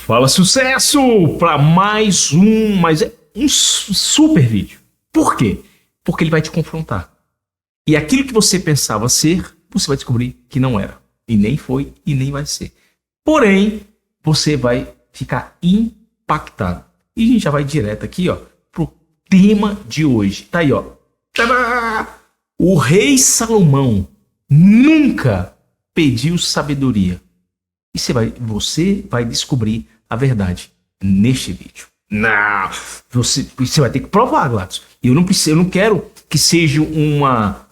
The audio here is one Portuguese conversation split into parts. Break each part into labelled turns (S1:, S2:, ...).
S1: Fala sucesso para mais um super vídeo. Por quê? Porque ele vai te confrontar. E aquilo que você pensava ser, você vai descobrir que não era. E nem foi e nem vai ser. Porém, você vai ficar impactado. E a gente já vai direto aqui, ó, pro tema de hoje. Tá aí, ó. Tadá! O rei Salomão nunca pediu sabedoria. E você vai descobrir a verdade neste vídeo. Não, você vai ter que provar, Gladys. Eu não quero que seja uma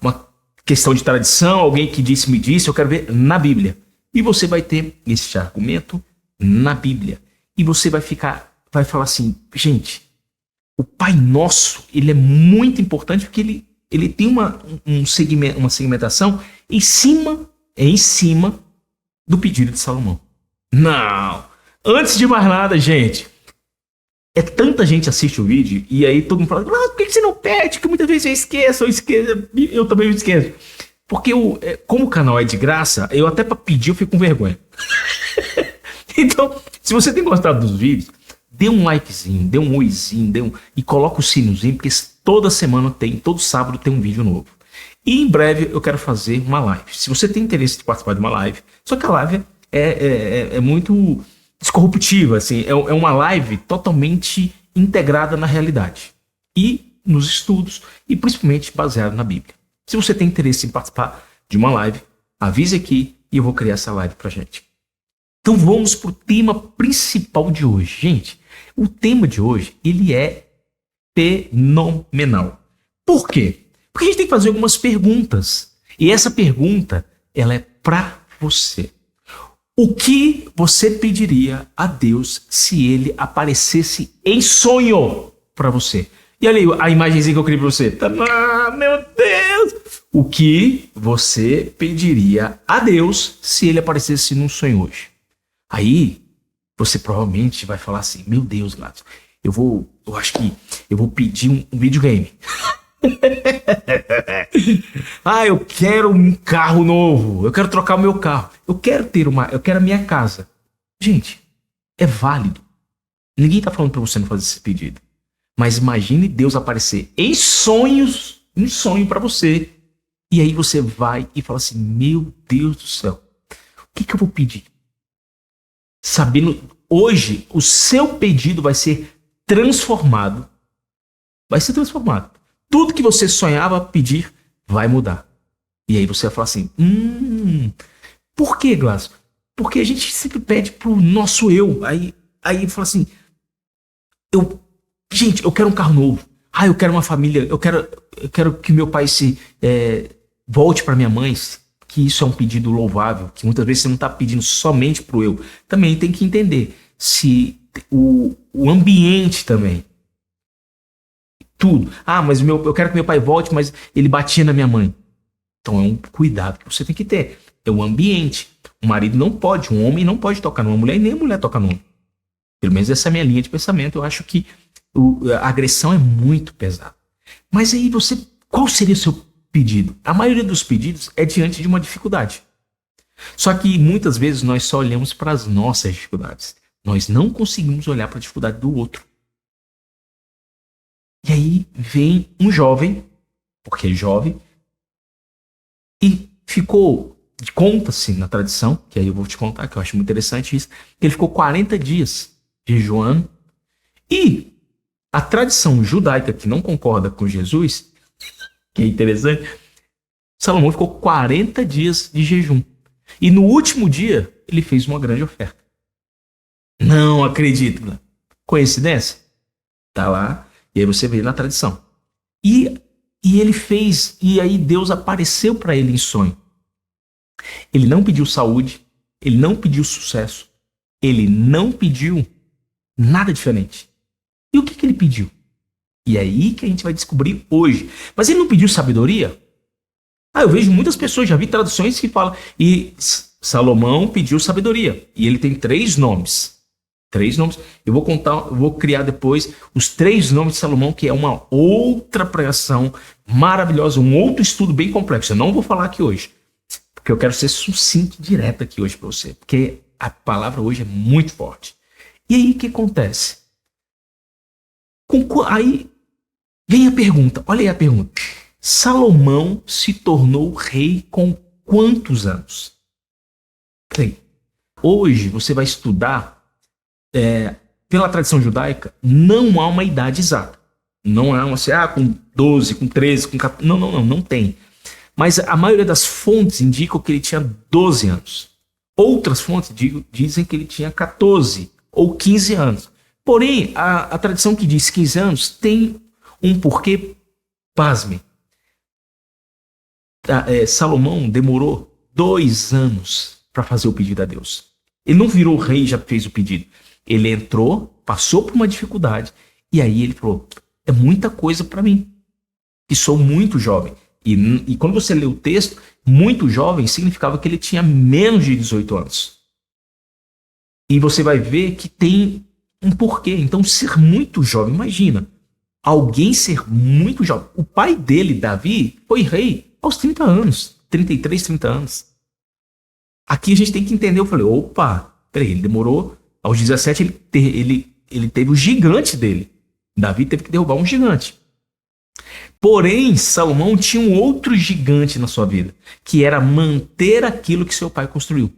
S1: questão de tradição, alguém que me disse, eu quero ver na Bíblia. E você vai ter esse argumento na Bíblia. E você vai falar assim, gente, o Pai Nosso, ele é muito importante porque ele tem uma segmentação em cima do pedido de Salomão. Não! Antes de mais nada, gente, tanta gente assiste o vídeo e aí todo mundo fala, por que você não pede? Que muitas vezes eu também me esqueço. Porque como o canal é de graça, eu até para pedir eu fico com vergonha. Então, se você tem gostado dos vídeos, dê um likezinho, dê um oizinho, e coloca o sinozinho, porque todo sábado tem um vídeo novo. E em breve eu quero fazer uma live. Se você tem interesse de participar de uma live, só que a live é muito descorruptiva, assim, é uma live totalmente integrada na realidade e nos estudos e principalmente baseado na Bíblia. Se você tem interesse em participar de uma live, avise aqui e eu vou criar essa live pra gente. Então vamos pro tema principal de hoje. Gente, o tema de hoje, ele é fenomenal. Por quê? Porque a gente tem que fazer algumas perguntas. E essa pergunta, ela é pra você. O que você pediria a Deus se ele aparecesse em sonho pra você? E olha aí a imagenzinha que eu criei pra você. Ah, meu Deus! O que você pediria a Deus se ele aparecesse num sonho hoje? Aí, você provavelmente vai falar assim, meu Deus, Gladys, eu acho que eu vou pedir um videogame. Eu quero um carro novo, eu quero trocar o meu carro, eu quero a minha casa. Gente, é válido. Ninguém tá falando pra você não fazer esse pedido. Mas imagine Deus aparecer em sonho pra você. E aí você vai e fala assim, meu Deus do céu, o que eu vou pedir? Sabendo, hoje, o seu pedido vai ser transformado. Vai ser transformado. Tudo que você sonhava pedir vai mudar. E aí você vai falar assim, por que, Gladys? Porque a gente sempre pede pro nosso eu. Aí fala assim, eu quero um carro novo. Eu quero uma família. Eu quero que meu pai volte para minha mãe. Que isso é um pedido louvável, que muitas vezes você não está pedindo somente pro eu. Também tem que entender se o ambiente também. Tudo. Mas eu quero que meu pai volte, mas ele batia na minha mãe. Então é um cuidado que você tem que ter. É o ambiente. Um marido não pode, um homem não pode tocar numa mulher e nem a mulher tocar no homem. Pelo menos essa é a minha linha de pensamento. Eu acho que a agressão é muito pesada. Mas aí qual seria o seu pedido? A maioria dos pedidos é diante de uma dificuldade. Só que muitas vezes nós só olhamos para as nossas dificuldades. Nós não conseguimos olhar para a dificuldade do outro. E aí vem um jovem, porque é jovem, e conta-se na tradição, que aí eu vou te contar, que eu acho muito interessante isso, que ele ficou 40 dias jejuando, e a tradição judaica que não concorda com Jesus, que é interessante, Salomão ficou 40 dias de jejum. E no último dia, ele fez uma grande oferta. Não acredito. Coincidência? Tá lá. E aí você vê na tradição. E ele fez, e aí Deus apareceu para ele em sonho. Ele não pediu saúde, ele não pediu sucesso, ele não pediu nada diferente. E o que ele pediu? E é aí que a gente vai descobrir hoje. Mas ele não pediu sabedoria? Eu vejo muitas pessoas, já vi traduções que falam, e Salomão pediu sabedoria. E ele tem 3 nomes. 3 nomes. Eu vou criar depois os 3 nomes de Salomão, que é uma outra pregação maravilhosa, um outro estudo bem complexo. Eu não vou falar aqui hoje, porque eu quero ser sucinto e direto aqui hoje para você, porque a palavra hoje é muito forte. E aí o que acontece? Aí vem a pergunta, olha aí a pergunta. Salomão se tornou rei com quantos anos? Bem, hoje você vai estudar, pela tradição judaica, não há uma idade exata. Não há uma assim, com 12, com 13, com 14. Não tem. Mas a maioria das fontes indicam que ele tinha 12 anos. Outras fontes dizem que ele tinha 14 ou 15 anos. Porém, a tradição que diz 15 anos tem um porquê, pasme. Salomão demorou 2 anos para fazer o pedido a Deus. Ele não virou rei e já fez o pedido. Ele entrou, passou por uma dificuldade, e aí ele falou, é muita coisa para mim, que sou muito jovem. E quando você lê o texto, muito jovem significava que ele tinha menos de 18 anos. E você vai ver que tem um porquê. Então, ser muito jovem, imagina, alguém ser muito jovem. O pai dele, Davi, foi rei aos 30 anos, 33, 30 anos. Aqui a gente tem que entender, eu falei, opa, peraí, ele demorou, aos 17 ele teve o gigante dele. Davi teve que derrubar um gigante. Porém, Salomão tinha um outro gigante na sua vida, que era manter aquilo que seu pai construiu.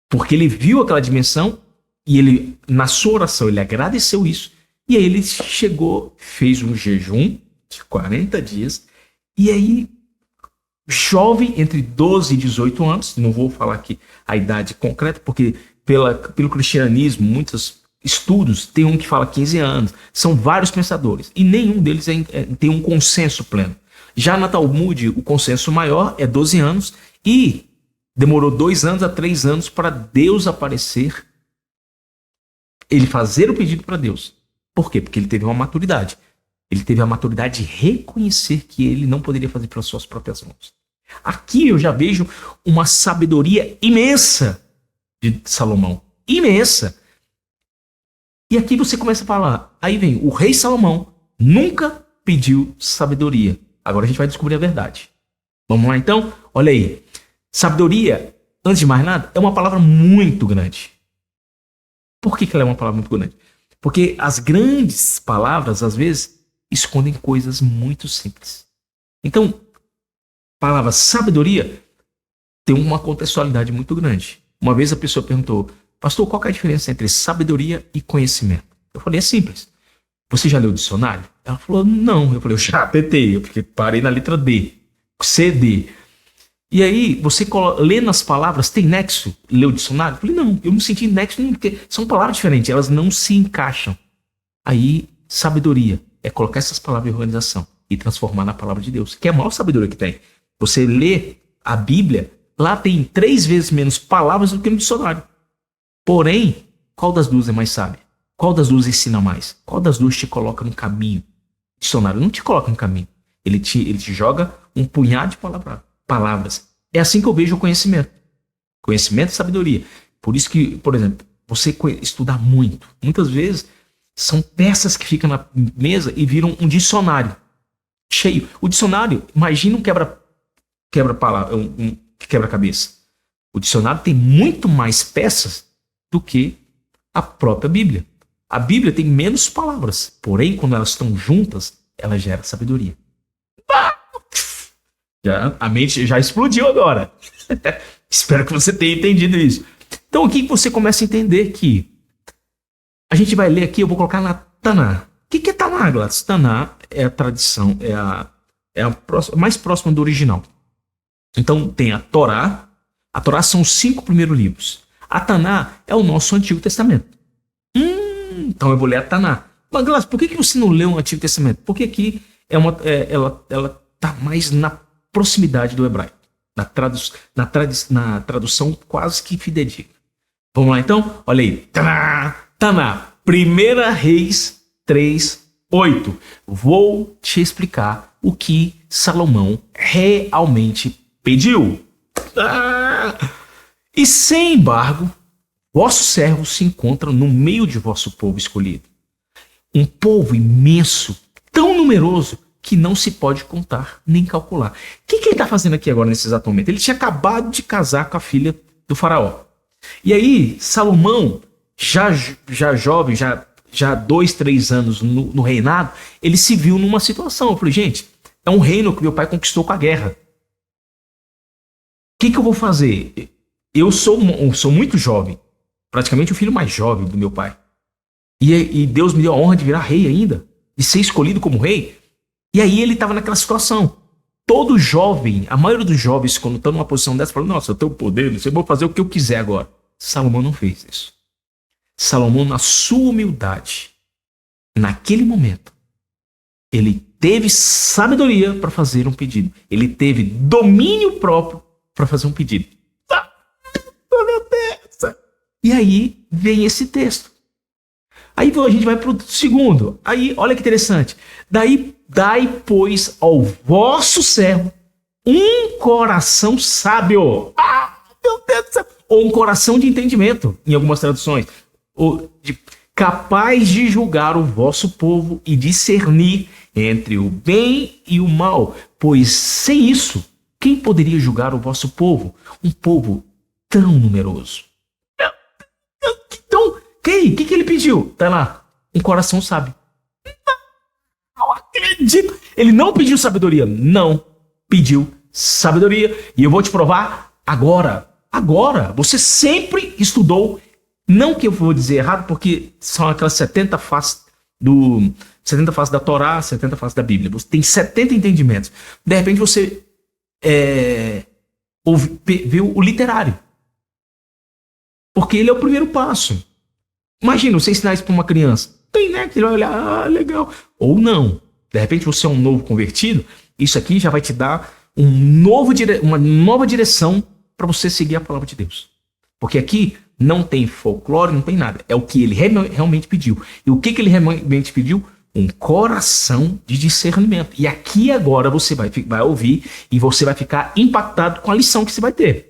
S1: Porque ele viu aquela dimensão e ele, na sua oração, ele agradeceu isso. E aí ele chegou, fez um jejum de 40 dias. E aí, jovem, entre 12 e 18 anos, não vou falar aqui a idade concreta, porque pelo cristianismo, muitos estudos, tem um que fala 15 anos, são vários pensadores, e nenhum deles tem um consenso pleno. Já na Talmud, o consenso maior é 12 anos, e demorou 2 anos a 3 anos para Deus aparecer, ele fazer o pedido para Deus. Por quê? Porque ele teve uma maturidade. Ele teve a maturidade de reconhecer que ele não poderia fazer pelas suas próprias mãos. Aqui eu já vejo uma sabedoria imensa de Salomão. Imensa. E aqui você começa a falar, aí vem, o rei Salomão nunca pediu sabedoria. Agora a gente vai descobrir a verdade. Vamos lá então? Olha aí. Sabedoria, antes de mais nada, é uma palavra muito grande. Por que ela é uma palavra muito grande? Porque as grandes palavras, às vezes, escondem coisas muito simples. Então, a palavra sabedoria tem uma contextualidade muito grande. Uma vez a pessoa perguntou, pastor, qual que é a diferença entre sabedoria e conhecimento? Eu falei, é simples. Você já leu o dicionário? Ela falou, não. Eu falei, eu já tentei, porque parei na letra D. C, D. E aí, você lê nas palavras, tem nexo? Lê o dicionário? Eu falei, não, eu não senti nexo nenhum, porque são palavras diferentes, elas não se encaixam. Aí, sabedoria é colocar essas palavras em organização e transformar na palavra de Deus, que é a maior sabedoria que tem. Você lê a Bíblia, lá tem 3 vezes menos palavras do que no dicionário. Porém, qual das duas é mais sábia? Qual das duas ensina mais? Qual das duas te coloca no caminho? O dicionário não te coloca no caminho. Ele te joga um punhado de palavras. É assim que eu vejo o conhecimento. Conhecimento e sabedoria. Por isso que, por exemplo, você estudar muito. Muitas vezes são peças que ficam na mesa e viram um dicionário cheio. O dicionário, imagina um quebra-cabeça. O dicionário tem muito mais peças do que a própria Bíblia. A Bíblia tem menos palavras, porém, quando elas estão juntas, ela gera sabedoria. A mente já explodiu agora. Espero que você tenha entendido isso. Então aqui você começa a entender que a gente vai ler aqui, eu vou colocar na Taná. O que é Taná, Gladys? Taná é a tradição, é a mais próxima do original. Então tem a Torá. A Torá são os 5 primeiros livros. A Taná é o nosso Antigo Testamento. Então eu vou ler a Taná. Mas, Gladys, por que você não leu o Antigo Testamento? Porque aqui ela está mais na proximidade do hebraico. Na tradução quase que fidedigna. Vamos lá então? Olha aí. Taná. 1 Reis 3:8. Vou te explicar o que Salomão realmente pediu. E sem embargo, vossos servos se encontram no meio de vosso povo escolhido. Um povo imenso, tão numeroso, que não se pode contar nem calcular. O que ele está fazendo aqui agora nesse exato momento? Ele tinha acabado de casar com a filha do faraó. E aí, Salomão, já jovem, já 2, 3 anos no reinado, ele se viu numa situação. Eu falei, gente, é um reino que meu pai conquistou com a guerra. O que eu vou fazer? Eu sou muito jovem, praticamente o filho mais jovem do meu pai. E Deus me deu a honra de virar rei ainda, de ser escolhido como rei. E aí ele estava naquela situação. Todo jovem, a maioria dos jovens, quando estão numa posição dessa, falam, nossa, eu tenho poder, eu vou fazer o que eu quiser agora. Salomão não fez isso. Salomão, na sua humildade, naquele momento, ele teve sabedoria para fazer um pedido. Ele teve domínio próprio para fazer um pedido. E aí vem esse texto. Aí a gente vai para o segundo. Aí, olha que interessante. Daí, pois, ao vosso servo um coração sábio. Meu Deus do céu. Ou um coração de entendimento, em algumas traduções. Capaz de julgar o vosso povo e discernir entre o bem e o mal. Pois sem isso, quem poderia julgar o vosso povo? Um povo tão numeroso. Então, o que ele pediu? Tá lá, um coração sábio. Não acredito. Ele não pediu sabedoria. Não pediu sabedoria. E eu vou te provar agora. Agora. Você sempre estudou. Não que eu vou dizer errado, porque são aquelas 70 faces 70 faces da Torá, 70 faces da Bíblia. Você tem 70 entendimentos. De repente você viu o literário. Porque ele é o primeiro passo. Imagina você ensinar isso para uma criança. Tem, né? Que ele vai olhar, legal. Ou não. De repente você é um novo convertido. Isso aqui já vai te dar uma nova direção para você seguir a palavra de Deus. Porque aqui não tem folclore, não tem nada. É o que ele realmente pediu. E o que ele realmente pediu? Um coração de discernimento. E aqui agora você vai ouvir e você vai ficar impactado com a lição que você vai ter.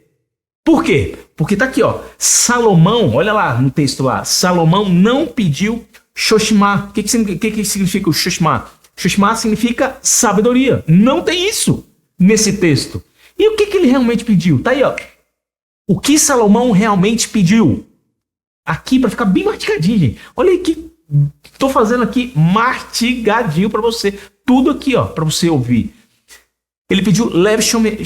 S1: Por quê? Porque tá aqui, ó. Salomão, olha lá no texto lá. Salomão não pediu Xoximá. O que significa o Xoximá? Xoximá significa sabedoria. Não tem isso nesse texto. E o que ele realmente pediu? Tá aí, ó. O que Salomão realmente pediu? Aqui, para ficar bem mastigadinho, gente. Olha aí que tô fazendo aqui mastigadinho para você. Tudo aqui, ó, para você ouvir. Ele pediu leve chomear.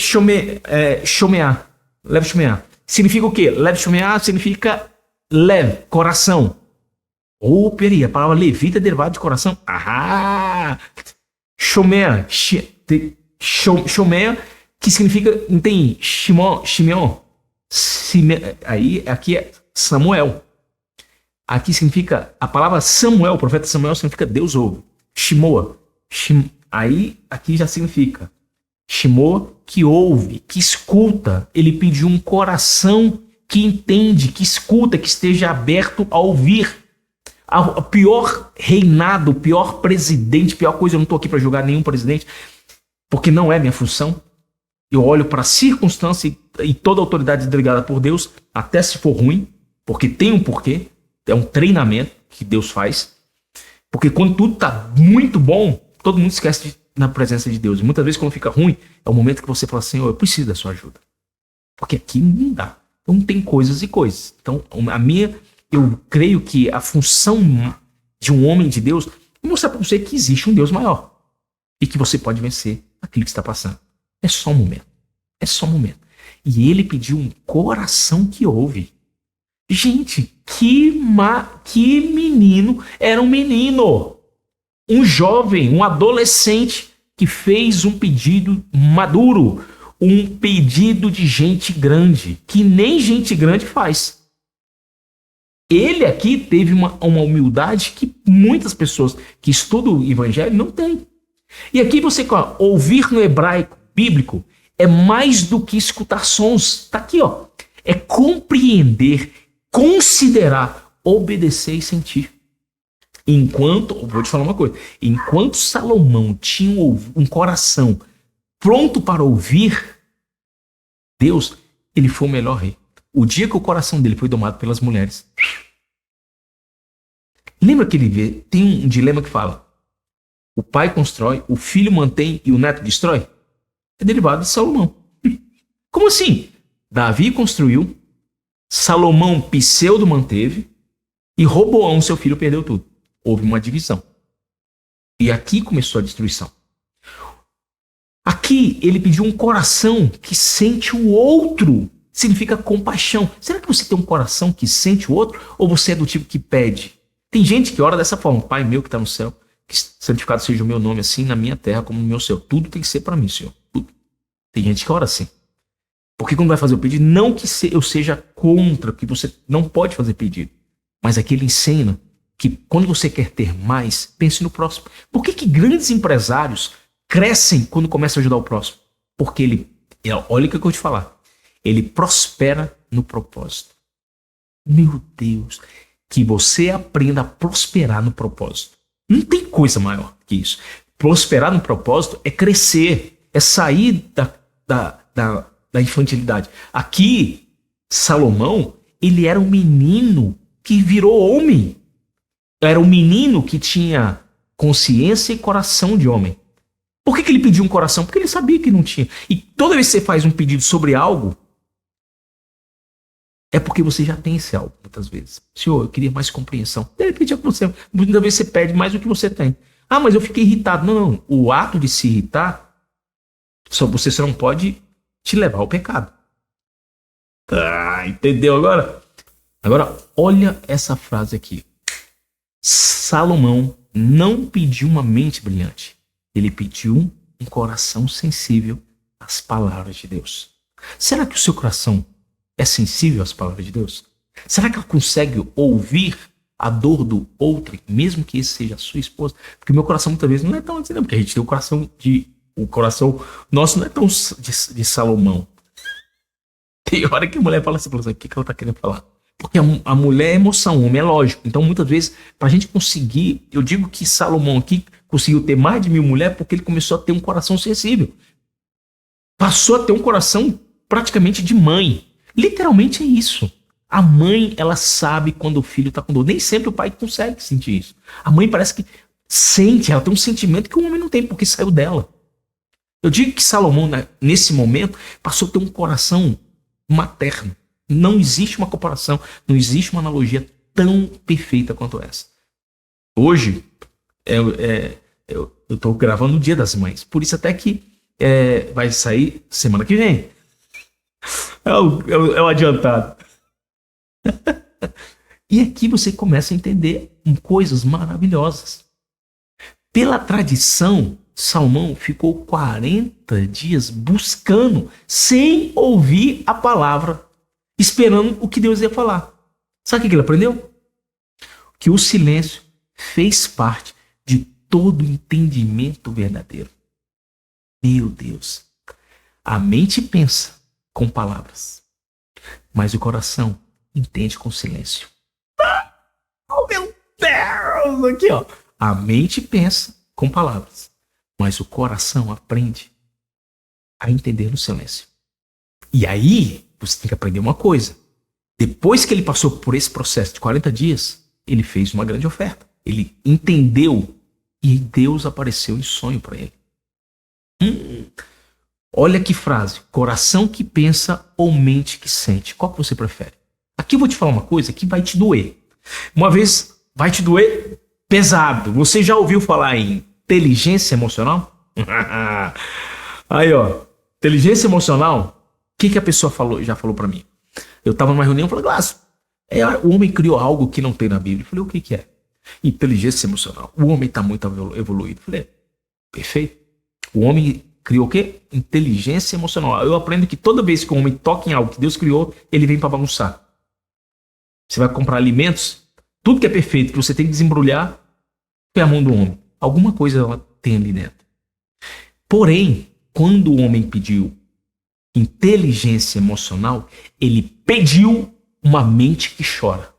S1: Leve chomear. Significa o quê? Leve chomear significa leve, coração. Ou, peraí, a palavra levita é derivada de coração. Chomear. Chomear, que significa, entende? Shimeon. Aí, aqui é Samuel. Aqui significa, a palavra Samuel, o profeta Samuel, significa Deus ouve. Shimoa. Aí, aqui já significa Shimoa, que ouve, que escuta. Ele pediu um coração que entende, que escuta, que esteja aberto a ouvir. O pior reinado, o pior presidente, pior coisa, eu não estou aqui para julgar nenhum presidente, porque não é minha função. Eu olho para a circunstância e toda autoridade delegada por Deus, até se for ruim, porque tem um porquê, é um treinamento que Deus faz. Porque quando tudo está muito bom, todo mundo esquece na presença de Deus. E muitas vezes quando fica ruim, é o momento que você fala assim, eu preciso da sua ajuda. Porque aqui não dá. Então tem coisas e coisas. Então eu creio que a função de um homem de Deus é mostrar para você que existe um Deus maior. E que você pode vencer aquilo que está passando. É só um momento. É só um momento. E ele pediu um coração que ouve. Gente, que menino. Era um menino. Um jovem, um adolescente que fez um pedido maduro. Um pedido de gente grande. Que nem gente grande faz. Ele aqui teve uma humildade que muitas pessoas que estudam o evangelho não têm. E aqui você ouvir no hebraico bíblico é mais do que escutar sons. Está aqui, ó. É compreender, considerar, obedecer e sentir. Vou te falar uma coisa. Enquanto Salomão tinha um coração pronto para ouvir Deus, ele foi o melhor rei. O dia que o coração dele foi domado pelas mulheres. Lembra que tem um dilema que fala: o pai constrói, o filho mantém e o neto destrói? É derivado de Salomão. Como assim? Davi construiu, Salomão pseudo manteve, E Roboão, seu filho, perdeu tudo. Houve uma divisão. E aqui começou a destruição. Aqui ele pediu um coração que sente o outro. Significa compaixão. Será que você tem um coração que sente o outro? Ou você é do tipo que pede? Tem gente que ora dessa forma. Pai meu que está no céu, que santificado seja o meu nome, assim na minha terra como no meu céu. Tudo tem que ser para mim, Senhor. Tudo. Tem gente que ora assim. Porque quando vai fazer o pedido, não que eu seja contra, que você não pode fazer pedido. Mas aqui ele ensina que quando você quer ter mais, pense no próximo. Por que grandes empresários crescem quando começam a ajudar o próximo? Porque olha o que eu vou te falar. Ele prospera no propósito. Meu Deus, que você aprenda a prosperar no propósito. Não tem coisa maior que isso. Prosperar no propósito é crescer, é sair da infantilidade. Aqui, Salomão, ele era um menino que virou homem. Era um menino que tinha consciência e coração de homem. Por que ele pediu um coração? Porque ele sabia que não tinha. E toda vez que você faz um pedido sobre algo, é porque você já tem esse algo, muitas vezes. Senhor, eu queria mais compreensão. De repente é que você, muitas vezes você pede mais do que você tem. Ah, mas eu fiquei irritado. Não. O ato de se irritar, você só não pode te levar ao pecado. Entendeu agora? Agora, olha essa frase aqui. Salomão não pediu uma mente brilhante. Ele pediu um coração sensível às palavras de Deus. Será que o seu coração é sensível às palavras de Deus? Será que ela consegue ouvir a dor do outro, mesmo que esse seja a sua esposa? Porque o meu coração muitas vezes não é tão assim, não, porque a gente tem o coração nosso não é tão de Salomão. Tem hora que a mulher fala assim, o que ela está querendo falar? Porque a mulher é emoção, o homem é lógico. Então, muitas vezes, para a gente conseguir, eu digo que Salomão aqui conseguiu ter mais de 1000 mulheres porque ele começou a ter um coração sensível. Passou a ter um coração praticamente de mãe. Literalmente é isso. A mãe, ela sabe quando o filho está com dor. Nem sempre o pai consegue sentir isso. A mãe parece que sente, ela tem um sentimento que o homem não tem, porque saiu dela. Eu digo que Salomão, nesse momento, passou a ter um coração materno. Não existe uma comparação, não existe uma analogia tão perfeita quanto essa. Hoje, eu estou gravando o Dia das Mães, por isso até que vai sair semana que vem. É o adiantado. E aqui você começa a entender coisas maravilhosas. Pela tradição, Salomão ficou 40 dias buscando, sem ouvir a palavra, esperando o que Deus ia falar. Sabe o que ele aprendeu? Que o silêncio fez parte de todo entendimento verdadeiro. Meu Deus. A mente pensa com palavras, mas o coração entende com silêncio. Oh, meu Deus! Aqui, ó. A mente pensa com palavras, mas o coração aprende a entender no silêncio. E aí, você tem que aprender uma coisa. Depois que ele passou por esse processo de 40 dias, ele fez uma grande oferta. Ele entendeu e Deus apareceu em sonho para ele. Olha que frase. Coração que pensa ou mente que sente. Qual que você prefere? Aqui eu vou te falar uma coisa que vai te doer. Uma vez vai te doer pesado. Você já ouviu falar em inteligência emocional? Aí, ó. Inteligência emocional. O que a pessoa já falou para mim? Eu estava numa reunião e falei, Glass, o homem criou algo que não tem na Bíblia. Eu falei, o que é? Inteligência emocional. O homem está muito evoluído. Eu falei, perfeito. O homem criou o quê? Inteligência emocional. Eu aprendo que toda vez que o homem toca em algo que Deus criou, ele vem para bagunçar. Você vai comprar alimentos, tudo que é perfeito, que você tem que desembrulhar, é a mão do homem. Alguma coisa ela tem ali dentro. Porém, quando o homem pediu inteligência emocional, ele pediu uma mente que chora.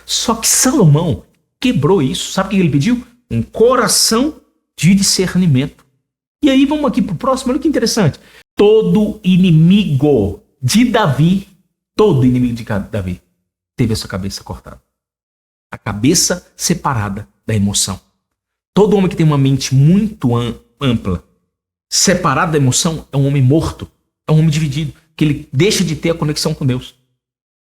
S1: Só que Salomão quebrou isso. Sabe o que ele pediu? Um coração de discernimento. E aí vamos aqui pro próximo. Olha que interessante. Todo inimigo de Davi teve a sua cabeça cortada. A cabeça separada da emoção. Todo homem que tem uma mente muito ampla, separado da emoção, é um homem morto, é um homem dividido, que ele deixa de ter a conexão com Deus.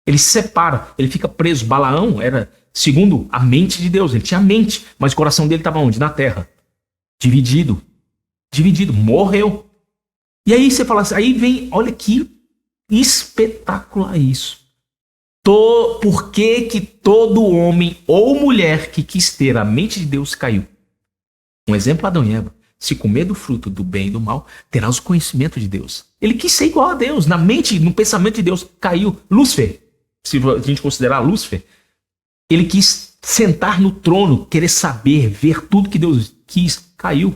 S1: Ele se separa, ele fica preso. Balaão era, segundo a mente de Deus, ele tinha mente, mas o coração dele estava onde? Na terra. Dividido, morreu. E aí você fala assim, aí vem, olha que espetacular isso. Por que todo homem ou mulher que quis ter a mente de Deus caiu? Um exemplo, Adão e Eva. Se comer do fruto do bem e do mal, terás o conhecimento de Deus. Ele quis ser igual a Deus, na mente, no pensamento de Deus, caiu. Lúcifer, se a gente considerar Lúcifer, ele quis sentar no trono, querer saber, ver tudo que Deus quis, caiu.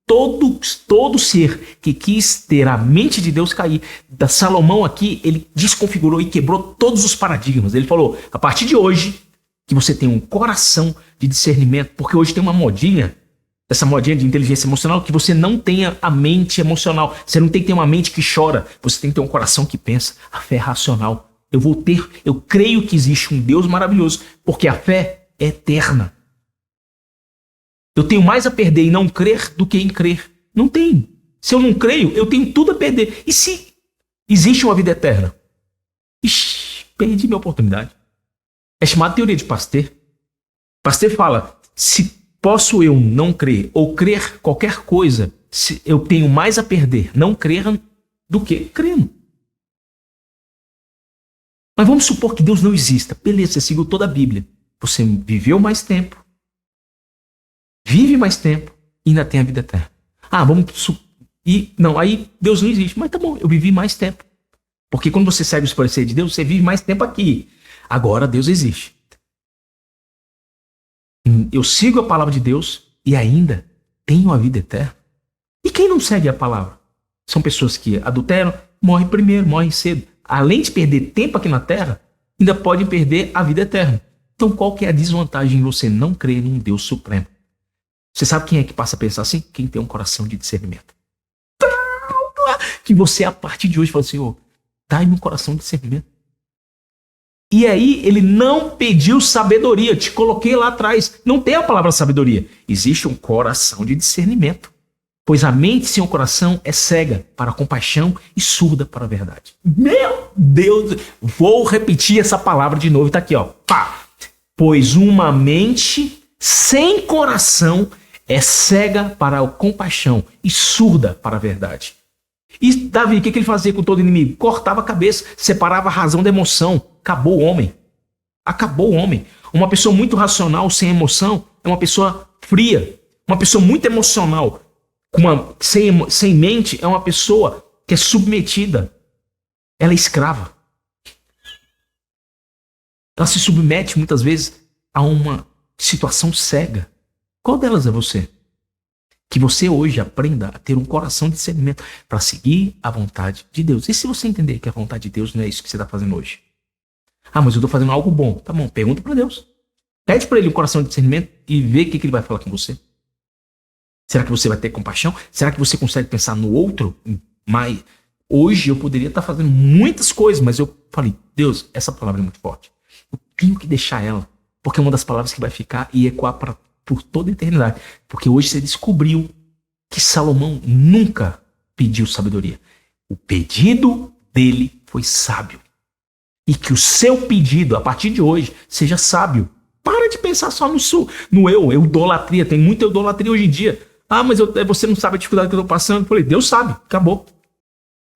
S1: Todo ser que quis ter a mente de Deus cair. Da Salomão aqui, ele desconfigurou e quebrou todos os paradigmas. Ele falou, a partir de hoje, que você tem um coração de discernimento, porque hoje tem uma modinha, essa modinha de inteligência emocional, que você não tenha a mente emocional. Você não tem que ter uma mente que chora, você tem que ter um coração que pensa. A fé é racional. Eu creio que existe um Deus maravilhoso, porque a fé é eterna. Eu tenho mais a perder em não crer do que em crer. Não tem. Se eu não creio, eu tenho tudo a perder. E se existe uma vida eterna? Ixi, perdi minha oportunidade. É chamada teoria de Pasteur. Pasteur fala, se posso eu não crer ou crer qualquer coisa, se eu tenho mais a perder não crer do que crendo. Mas vamos supor que Deus não exista. Beleza, você seguiu toda a Bíblia. Você viveu mais tempo. Vive mais tempo e ainda tem a vida eterna. Aí Deus não existe. Mas tá bom, eu vivi mais tempo. Porque quando você segue os preceitos de Deus, você vive mais tempo aqui. Agora Deus existe. Eu sigo a palavra de Deus e ainda tenho a vida eterna. E quem não segue a palavra? São pessoas que adulteram, morrem primeiro, morrem cedo. Além de perder tempo aqui na terra, ainda podem perder a vida eterna. Então qual que é a desvantagem em você não crer num Deus supremo? Você sabe quem é que passa a pensar assim? Quem tem um coração de discernimento. Que você, a partir de hoje, fala assim, dai-me um coração de discernimento. E aí, ele não pediu sabedoria. Te coloquei lá atrás. Não tem a palavra sabedoria. Existe um coração de discernimento. Pois a mente sem o coração é cega para a compaixão e surda para a verdade. Meu Deus! Vou repetir essa palavra de novo. Tá aqui, ó. Pá! Pois uma mente sem coração é cega para a compaixão e surda para a verdade. E Davi, o que ele fazia com todo inimigo? Cortava a cabeça, separava a razão da emoção. Acabou o homem. Acabou o homem. Uma pessoa muito racional, sem emoção, é uma pessoa fria. Uma pessoa muito emocional, sem mente, é uma pessoa que é submetida. Ela é escrava. Ela se submete muitas vezes a uma situação cega. Qual delas é você? Que você hoje aprenda a ter um coração de discernimento para seguir a vontade de Deus. E se você entender que a vontade de Deus não é isso que você está fazendo hoje? Mas eu estou fazendo algo bom. Tá bom, pergunta para Deus. Pede para ele um coração de discernimento e vê o que ele vai falar com você. Será que você vai ter compaixão? Será que você consegue pensar no outro? Mas hoje eu poderia estar fazendo muitas coisas, mas eu falei, Deus, essa palavra é muito forte. Eu tenho que deixar ela, porque é uma das palavras que vai ficar e ecoar por toda a eternidade. Porque hoje você descobriu que Salomão nunca pediu sabedoria. O pedido dele foi sábio. E que o seu pedido, a partir de hoje, seja sábio. Para de pensar só no eu, idolatria. Tem muita idolatria hoje em dia. Mas você não sabe a dificuldade que eu estou passando. Eu falei, Deus sabe, acabou.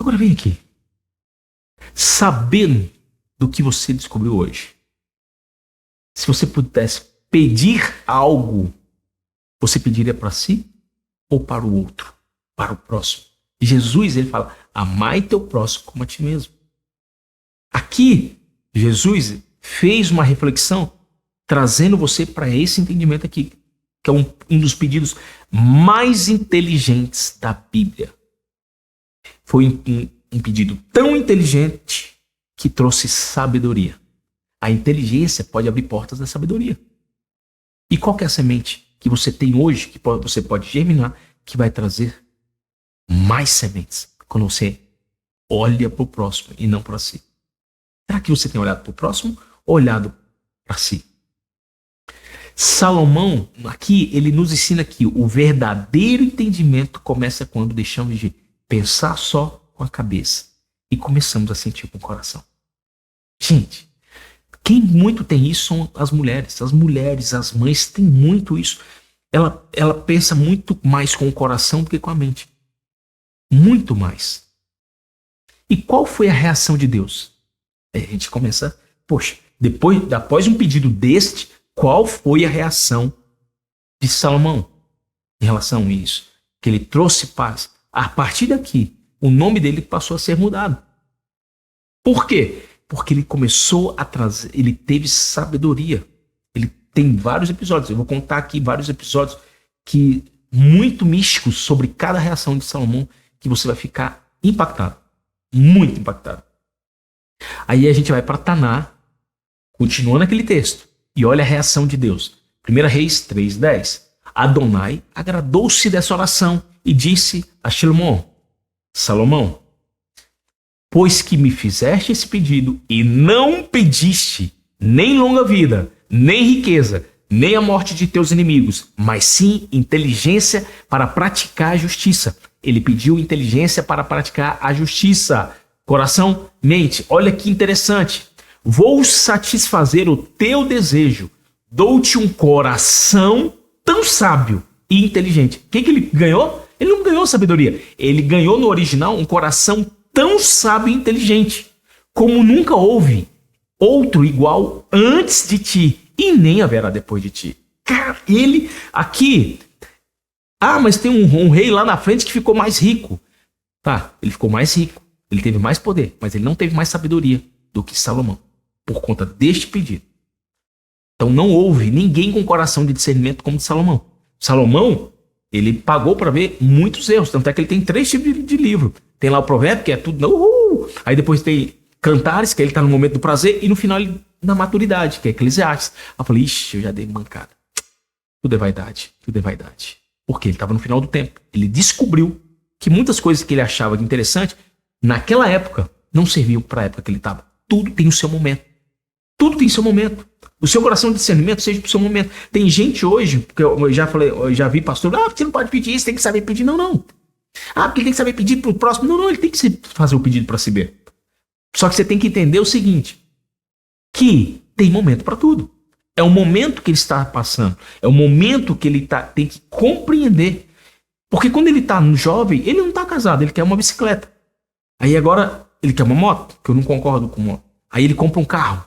S1: Agora vem aqui. Sabendo do que você descobriu hoje, se você pudesse pedir algo, você pediria para si ou para o outro, para o próximo? Jesus, ele fala, amai teu próximo como a ti mesmo. Aqui, Jesus fez uma reflexão trazendo você para esse entendimento aqui, que é um dos pedidos mais inteligentes da Bíblia. Foi um pedido tão inteligente que trouxe sabedoria. A inteligência pode abrir portas da sabedoria. E qual que é a semente que você tem hoje, que você pode germinar, que vai trazer mais sementes quando você olha para o próximo e não para si? Será que você tem olhado para o próximo ou olhado para si? Salomão, aqui, ele nos ensina que o verdadeiro entendimento começa quando deixamos de pensar só com a cabeça e começamos a sentir com o coração. Gente, Quem muito tem isso são as mulheres. As mulheres, as mães têm muito isso. Ela pensa muito mais com o coração do que com a mente. Muito mais. E qual foi a reação de Deus? Aí a gente começa, poxa, após um pedido deste, qual foi a reação de Salomão em relação a isso? Que ele trouxe paz. A partir daqui, o nome dele passou a ser mudado. Por quê? Porque ele começou a trazer, ele teve sabedoria. Ele tem vários episódios, eu vou contar aqui vários episódios muito místicos sobre cada reação de Salomão, que você vai ficar impactado. Muito impactado. Aí a gente vai para Taná, continuando aquele texto, e olha a reação de Deus. 1 Reis 3:10. Adonai agradou-se dessa oração e disse a Salomão, pois que me fizeste esse pedido e não pediste nem longa vida, nem riqueza, nem a morte de teus inimigos, mas sim inteligência para praticar a justiça. Ele pediu inteligência para praticar a justiça. Coração, mente, olha que interessante. Vou satisfazer o teu desejo. Dou-te um coração tão sábio e inteligente. O que ele ganhou? Ele não ganhou sabedoria. Ele ganhou no original um coração tão sábio e inteligente, como nunca houve outro igual antes de ti, e nem haverá depois de ti. Cara, ele aqui... mas tem um rei lá na frente que ficou mais rico. Tá, ele ficou mais rico, ele teve mais poder, mas ele não teve mais sabedoria do que Salomão, por conta deste pedido. Então não houve ninguém com coração de discernimento como de Salomão. Salomão, ele pagou para ver muitos erros, tanto é que ele tem 3 tipos de livro. Tem lá o provérbio, que é tudo... Aí depois tem Cantares, que ele está no momento do prazer, e no final ele na maturidade, que é Eclesiastes. Aí eu falei, eu já dei mancada. Tudo é vaidade, tudo é vaidade. Porque ele estava no final do tempo. Ele descobriu que muitas coisas que ele achava interessante, naquela época, não serviam para a época que ele estava. Tudo tem o seu momento. Tudo tem o seu momento. O seu coração de discernimento seja para o seu momento. Tem gente hoje, porque eu já vi pastor, você não pode pedir isso, tem que saber pedir. Não. Porque ele tem que saber pedir para o próximo. Não, ele tem que fazer o pedido para si mesmo. Só que você tem que entender o seguinte, que tem momento para tudo. É o momento que ele está passando. É o momento que ele tem que compreender. Porque quando ele está jovem, ele não está casado, ele quer uma bicicleta. Aí agora ele quer uma moto, que eu não concordo com moto. Aí ele compra um carro.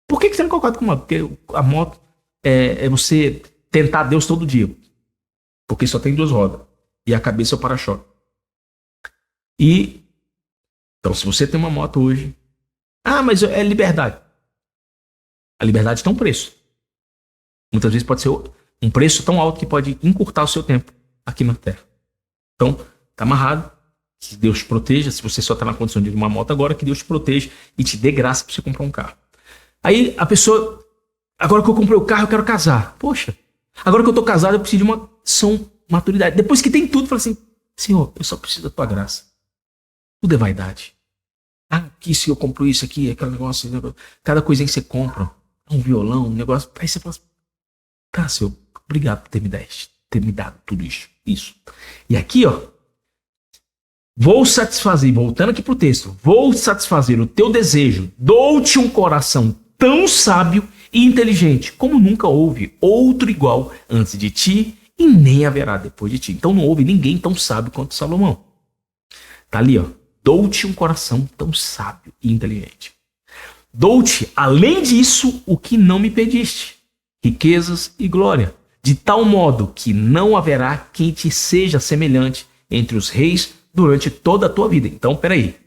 S1: Por que você não concorda com moto? Porque a moto é você tentar Deus todo dia. Porque só tem 2 rodas. E a cabeça é o para-choque. Então se você tem uma moto hoje... mas é liberdade. A liberdade tem um preço. Muitas vezes pode ser um preço tão alto que pode encurtar o seu tempo aqui na Terra. Então, tá amarrado. Que Deus te proteja. Se você só está na condição de uma moto agora, que Deus te proteja e te dê graça para você comprar um carro. Aí a pessoa... Agora que eu comprei o carro, eu quero casar. Poxa, agora que eu estou casado, eu preciso de uma maturidade. Depois que tem tudo, fala assim, Senhor, eu só preciso da tua graça. Tudo é vaidade. Aqui se eu compro isso aqui, aquele negócio, cada coisinha que você compra, um violão, um negócio, aí você fala assim, Senhor, obrigado por ter me dado tudo isso. E aqui, vou satisfazer, voltando aqui pro texto, vou satisfazer o teu desejo, dou-te um coração tão sábio e inteligente, como nunca houve outro igual antes de ti, e nem haverá depois de ti. Então não houve ninguém tão sábio quanto Salomão. Tá ali, dou-te um coração tão sábio e inteligente. Dou-te, além disso, o que não me pediste, riquezas e glória, de tal modo que não haverá quem te seja semelhante entre os reis durante toda a tua vida. Então, peraí.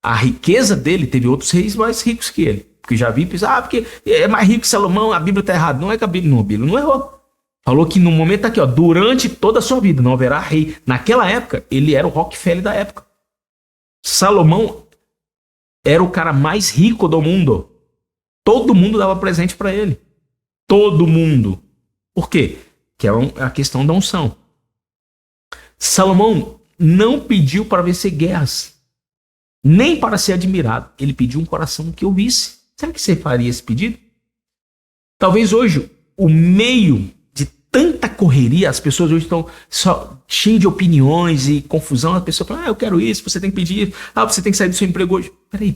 S1: A riqueza dele teve outros reis mais ricos que ele. Porque já vi pensar, porque é mais rico que Salomão, a Bíblia está errada. Não é que a Bíblia não errou. Falou que no momento aqui, durante toda a sua vida não haverá rei. Naquela época, ele era o Rockefeller da época. Salomão era o cara mais rico do mundo. Todo mundo dava presente para ele. Todo mundo. Por quê? Que é a questão da unção. Salomão não pediu para vencer guerras, nem para ser admirado. Ele pediu um coração que ouvisse. Será que você faria esse pedido? Talvez hoje, o meio de tanta correria, as pessoas hoje estão só cheias de opiniões e confusão. A pessoa fala, eu quero isso, você tem que pedir, você tem que sair do seu emprego hoje. Peraí. O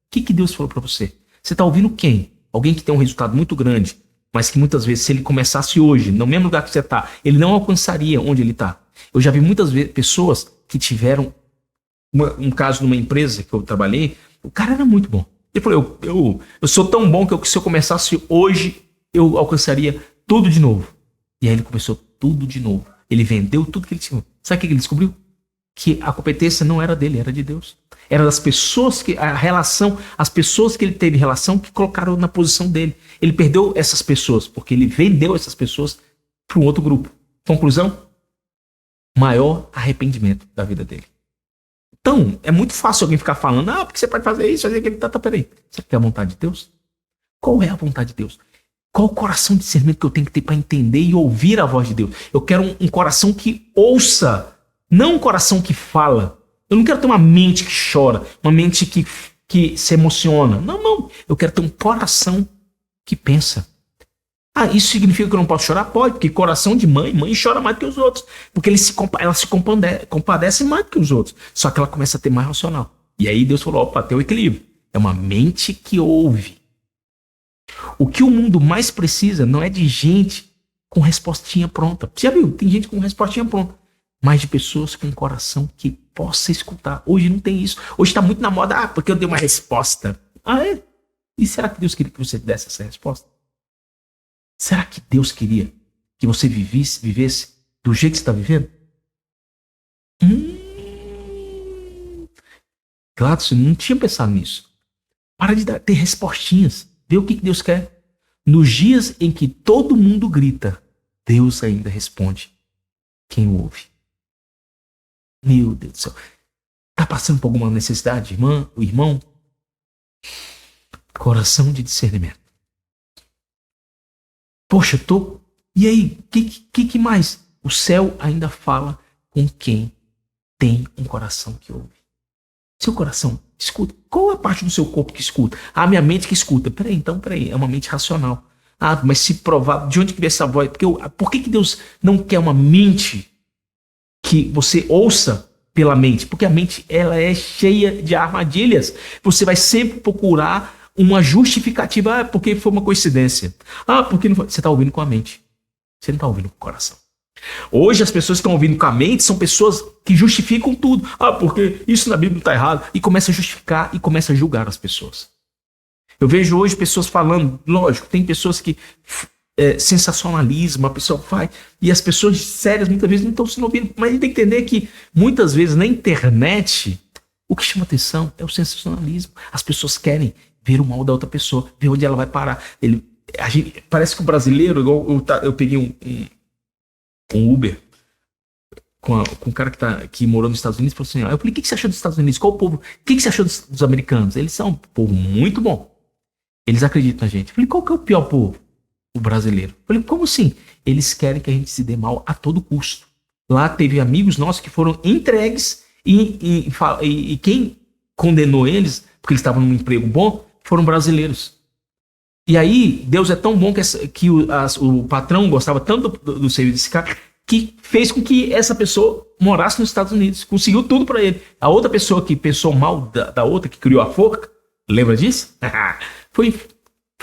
S1: que Deus falou para você? Você está ouvindo quem? Alguém que tem um resultado muito grande, mas que muitas vezes, se ele começasse hoje, no mesmo lugar que você está, ele não alcançaria onde ele está. Eu já vi muitas vezes pessoas que tiveram um caso numa empresa que eu trabalhei, o cara era muito bom. Ele falou, eu sou tão bom que se eu começasse hoje, eu alcançaria tudo de novo. E aí ele começou tudo de novo. Ele vendeu tudo que ele tinha. Sabe o que ele descobriu? Que a competência não era dele, era de Deus. Era das pessoas que, a relação, as pessoas que ele teve relação que colocaram na posição dele. Ele perdeu essas pessoas, porque ele vendeu essas pessoas para um outro grupo. Conclusão? Maior arrependimento da vida dele. Então, é muito fácil alguém ficar falando, porque você pode fazer isso, fazer aquilo. Tá, peraí. Você quer a vontade de Deus? Qual é a vontade de Deus? Qual o coração de discernimento que eu tenho que ter para entender e ouvir a voz de Deus? Eu quero um coração que ouça, não um coração que fala. Eu não quero ter uma mente que chora, uma mente que se emociona. Não. Eu quero ter um coração que pensa. Isso significa que eu não posso chorar? Pode, porque coração de mãe chora mais do que os outros. Porque ela se compadece mais do que os outros. Só que ela começa a ter mais racional. E aí Deus falou, tem o equilíbrio. É uma mente que ouve. O que o mundo mais precisa não é de gente com respostinha pronta. Você já viu? Tem gente com respostinha pronta. Mas de pessoas com um coração que possa escutar. Hoje não tem isso. Hoje está muito na moda, porque eu dei uma resposta. É? E será que Deus queria que você desse essa resposta? Será que Deus queria que você vivesse do jeito que você está vivendo? Claro, você não tinha pensado nisso. Para de ter respostinhas. Vê o que Deus quer. Nos dias em que todo mundo grita, Deus ainda responde quem ouve. Meu Deus do céu. Está passando por alguma necessidade, irmã, o irmão? Coração de discernimento. Poxa, E aí, que mais? O céu ainda fala com quem tem um coração que ouve. Seu coração escuta. Qual é a parte do seu corpo que escuta? Minha mente que escuta. Peraí, é uma mente racional. Mas se provar, de onde que vem essa voz? Por que Deus não quer uma mente que você ouça pela mente? Porque a mente, ela é cheia de armadilhas. Você vai sempre procurar uma justificativa. Porque foi uma coincidência. Porque não foi. Você está ouvindo com a mente. Você não está ouvindo com o coração. Hoje as pessoas que estão ouvindo com a mente são pessoas que justificam tudo. Porque isso na Bíblia está errado. E começa a justificar e começa a julgar as pessoas. Eu vejo hoje pessoas falando, lógico, tem pessoas que sensacionalismo, a pessoa faz, e as pessoas sérias muitas vezes não estão sendo ouvidas. Mas a gente tem que entender que muitas vezes na internet o que chama atenção é o sensacionalismo. As pessoas querem ver o mal da outra pessoa, ver onde ela vai parar. Parece que o brasileiro, igual eu peguei um Uber com um cara que morou nos Estados Unidos, falou assim, eu falei, o que você achou dos Estados Unidos? Qual o povo? O que você achou dos americanos? Eles são um povo muito bom. Eles acreditam na gente. Eu falei, qual que é o pior povo? O brasileiro. Eu falei, como assim? Eles querem que a gente se dê mal a todo custo. Lá teve amigos nossos que foram entregues e quem condenou eles, porque eles estavam num emprego bom, foram brasileiros. E aí, Deus é tão bom que o patrão gostava tanto do serviço desse cara, que fez com que essa pessoa morasse nos Estados Unidos. Conseguiu tudo para ele. A outra pessoa que pensou mal da outra, que criou a forca, lembra disso?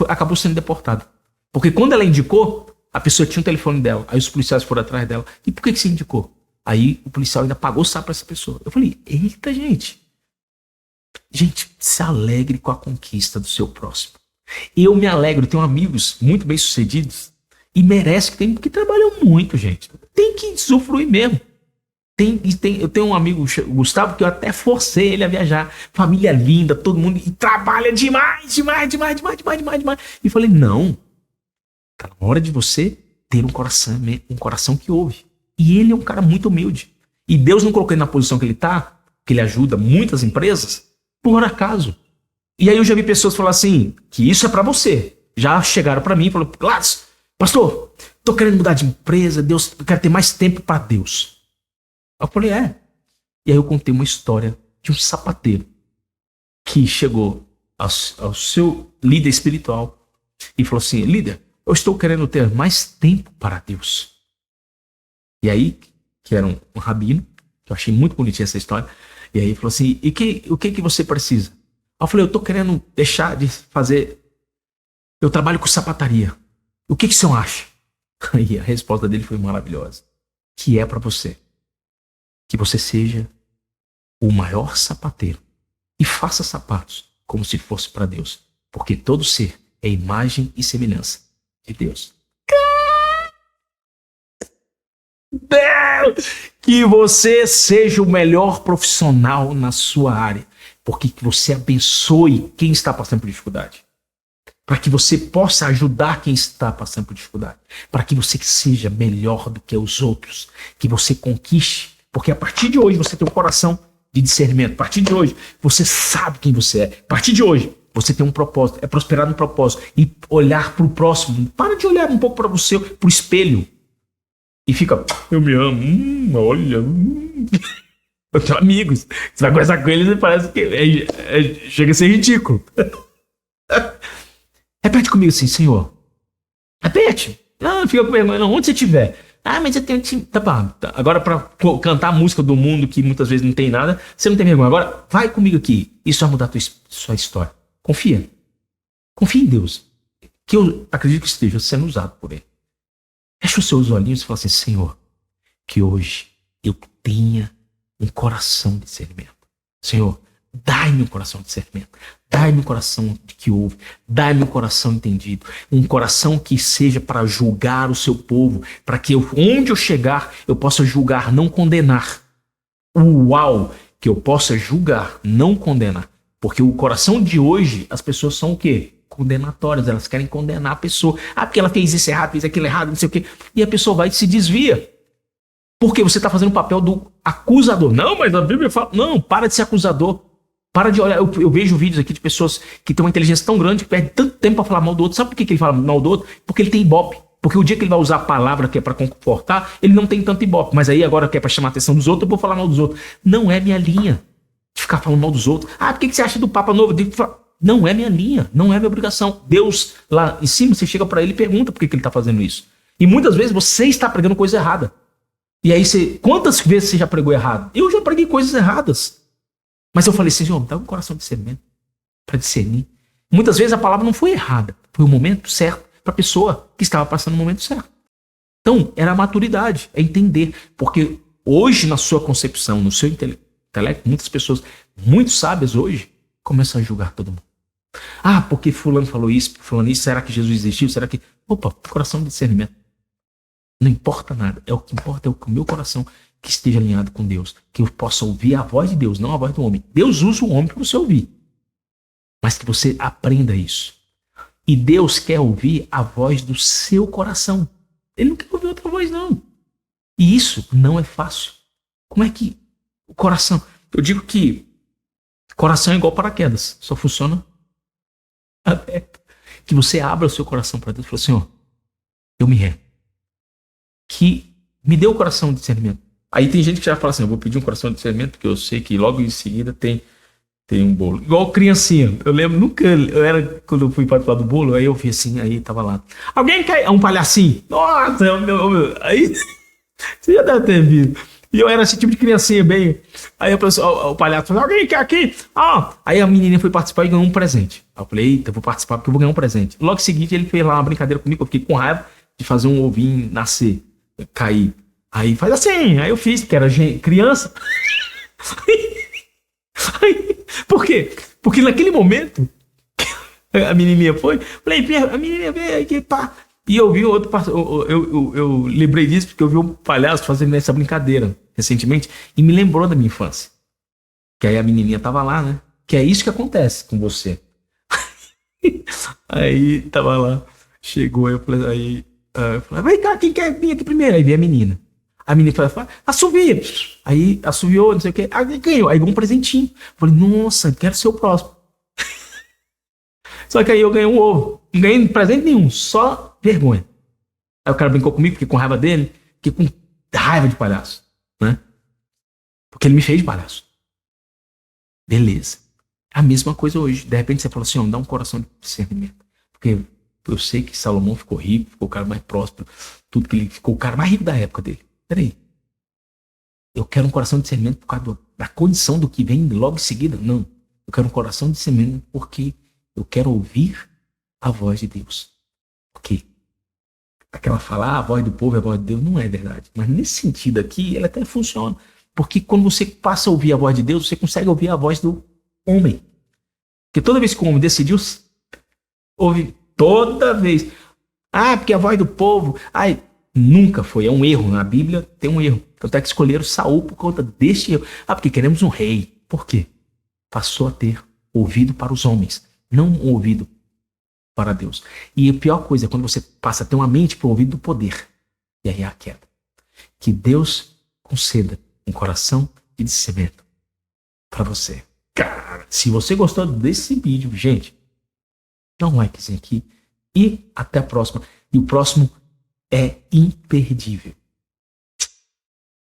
S1: Acabou sendo deportada. Porque quando ela indicou, a pessoa tinha o telefone dela. Aí os policiais foram atrás dela. E por que você indicou? Aí o policial ainda pagou o sapo para essa pessoa. Eu falei, eita, gente. Gente, se alegre com a conquista do seu próximo. Eu me alegro, tenho amigos muito bem sucedidos e merece porque trabalham muito, gente. Tem que usufruir mesmo. Eu tenho um amigo, Gustavo, que eu até forcei ele a viajar. Família linda, todo mundo, e trabalha demais. E falei, não. Tá na hora de você ter um coração que ouve. E ele é um cara muito humilde. E Deus não colocou ele na posição que ele tá, que ele ajuda muitas empresas, por acaso. E aí eu já vi pessoas falar assim, que isso é pra você. Já chegaram pra mim e falaram, Gladys, pastor, tô querendo mudar de empresa, eu quero ter mais tempo pra Deus. Eu falei, E aí eu contei uma história de um sapateiro que chegou ao seu líder espiritual e falou assim, líder, eu estou querendo ter mais tempo para Deus. E aí, que era um rabino, que eu achei muito bonitinha essa história, e aí falou assim, o que você precisa? Aí eu falei, eu tô querendo deixar de fazer... Eu trabalho com sapataria. O que o senhor acha? Aí a resposta dele foi maravilhosa. Que é pra você. Que você seja o maior sapateiro. E faça sapatos como se fosse para Deus. Porque todo ser é imagem e semelhança de Deus. Que você seja o melhor profissional na sua área. Porque que você abençoe quem está passando por dificuldade. Para que você possa ajudar quem está passando por dificuldade. Para que você seja melhor do que os outros. Que você conquiste. Porque a partir de hoje você tem um coração de discernimento. A partir de hoje você sabe quem você é. A partir de hoje você tem um propósito. É prosperar no propósito. E olhar para o próximo. Para de olhar um pouco para você, para o espelho. E fica, eu me amo. Olha. Eu tenho amigos. Você vai conversar com eles e parece que chega a ser ridículo. Repete comigo assim, Senhor. Repete. Não fica com vergonha, não. Onde você estiver. Ah, mas eu tenho... Tá. Agora, pra cantar a música do mundo, que muitas vezes não tem nada, você não tem vergonha. Agora, vai comigo aqui. Isso vai mudar a sua história. Confia. Confia em Deus. Que eu acredito que esteja sendo usado por Ele. Fecha os seus olhinhos e fala assim, Senhor, que hoje eu tenha um coração de discernimento. Senhor, dai-me um coração de discernimento. Dai-me um coração que ouve. Dai-me um coração entendido. Um coração que seja para julgar o seu povo. Para que onde eu chegar, eu possa julgar, não condenar. Uau! Que eu possa julgar, não condenar. Porque o coração de hoje, as pessoas são o quê? Condenatórias. Elas querem condenar a pessoa. Ah, porque ela fez isso errado, fez aquilo errado, não sei o quê. E a pessoa vai e se desvia. Porque você está fazendo o papel do acusador. Não, mas a Bíblia fala... Não, para de ser acusador. Para de olhar. Eu vejo vídeos aqui de pessoas que têm uma inteligência tão grande que perdem tanto tempo para falar mal do outro. Sabe por que ele fala mal do outro? Porque ele tem ibope. Porque o dia que ele vai usar a palavra que é para confortar, ele não tem tanto ibope. Mas aí agora que é para chamar a atenção dos outros, eu vou falar mal dos outros. Não é minha linha de ficar falando mal dos outros. Ah, por que você acha do Papa Novo? Não é minha linha. Não é minha obrigação. Deus, lá em cima, você chega para ele e pergunta por que ele está fazendo isso. E muitas vezes você está pregando coisa errada. E aí quantas vezes você já pregou errado? Eu já preguei coisas erradas. Mas eu falei, Senhor, dá um coração de discernimento para discernir. Muitas vezes a palavra não foi errada. Foi o momento certo para a pessoa que estava passando o momento certo. Então, era a maturidade, é entender. Porque hoje, na sua concepção, no seu intelecto, muitas pessoas muito sábias hoje começam a julgar todo mundo. Ah, porque fulano falou isso, fulano isso, será que Jesus existiu? Será que... Opa, coração de discernimento. Não importa nada. O que importa é o meu coração que esteja alinhado com Deus. Que eu possa ouvir a voz de Deus, não a voz do homem. Deus usa o homem para você ouvir. Mas que você aprenda isso. E Deus quer ouvir a voz do seu coração. Ele não quer ouvir outra voz, não. E isso não é fácil. Como é que o coração... Eu digo que coração é igual paraquedas. Só funciona aberto. Que você abra o seu coração para Deus e fala, Senhor, eu me rendo. Que me dê o coração de discernimento. Aí tem gente que já fala assim, eu vou pedir um coração de discernimento, porque eu sei que logo em seguida tem um bolo. Igual criancinha. Eu lembro, quando eu fui participar do bolo, aí eu vi assim, aí tava lá. Alguém quer um palhacinho? Nossa, aí você já deve ter visto. E eu era esse tipo de criancinha bem. Aí o palhaço falou, alguém quer aqui? Aí a menininha foi participar e ganhou um presente. Aí eu falei, eita, eu vou participar porque eu vou ganhar um presente. Logo em seguida ele fez lá uma brincadeira comigo, eu fiquei com raiva de fazer um ovinho nascer, cair. Aí faz assim, aí eu fiz, porque era criança. Por quê? Porque naquele momento, a menininha foi, falei, a menininha veio aqui, pá. E eu vi outro, eu lembrei disso porque eu vi um palhaço fazendo essa brincadeira recentemente e me lembrou da minha infância. Que aí a menininha tava lá, né? Que é isso que acontece com você. Aí tava lá, chegou, eu falei, vem cá, quem quer vir aqui primeiro? Aí veio a menina. A menina falou, assovia. Aí assoviou, não sei o que. Aí ganhou, aí ganhou um presentinho. Falei, nossa, quero ser o próximo. Só que aí eu ganhei um ovo. Não ganhei presente nenhum, só vergonha. Aí o cara brincou comigo, fiquei com raiva dele, fiquei com raiva de palhaço, né? Porque ele me fez de palhaço. Beleza. A mesma coisa hoje. De repente você fala assim, dá um coração de discernimento. Porque eu sei que Salomão ficou rico, ficou o cara mais próspero, tudo que ele ficou o cara mais rico da época dele. Peraí. Eu quero um coração de discernimento por causa da condição do que vem logo em seguida? Não. Eu quero um coração de discernimento porque eu quero ouvir a voz de Deus. Ok? Aquela fala, a voz do povo é a voz de Deus, não é verdade. Mas nesse sentido aqui, ela até funciona. Porque quando você passa a ouvir a voz de Deus, você consegue ouvir a voz do homem. Porque toda vez que o homem decidiu, ouve toda vez. Ah, porque a voz do povo. Ai, nunca foi. É um erro. Na Bíblia tem um erro. Tanto é que escolheram Saul por conta deste erro. Ah, porque queremos um rei. Por quê? Passou a ter ouvido para os homens, não um ouvido para Deus. E a pior coisa é quando você passa a ter uma mente para o ouvido do poder. E aí é a queda. Que Deus conceda um coração de discernimento para você. Cara, se você gostou desse vídeo, gente, dá um likezinho aqui e até a próxima. E o próximo é imperdível.